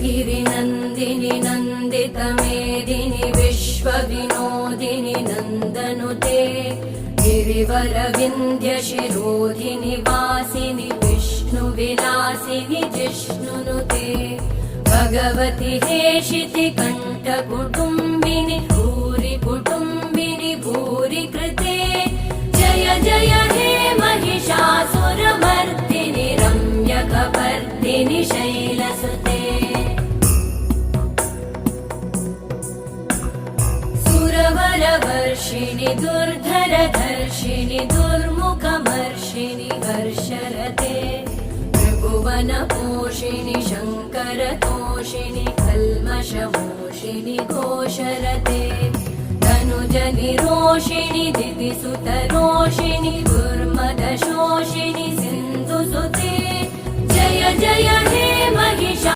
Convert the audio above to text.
गिरिनन्दिनि नन्दितमेदिनि विश्वविनोदिनि नन्दनुते गिरिवरविन्ध्यशिरोधिनि वासिनि विष्णुविलासिनि जिष्णुनुते भगवति हेशिति कण्ठकुटुम्बिनि भूरि कुटुम्बिनि भूरि कृते जय जय हे महिषासुरमर्दिनि रम्यकपर्दिनि शैलसुते सुरवरवर्षिणि दुर्धरधर्षिणि दुर्मुखमर्षिणि हर्षरते त्रिभुवनपोषिणि शङ्करतोषिणि कल्मषमोषिणि घोषरते तनुजनिरोषिणि दिविसुतरोषिणि दुर्मदशोषिणि सिन्धुसुते जय जय हे महिषा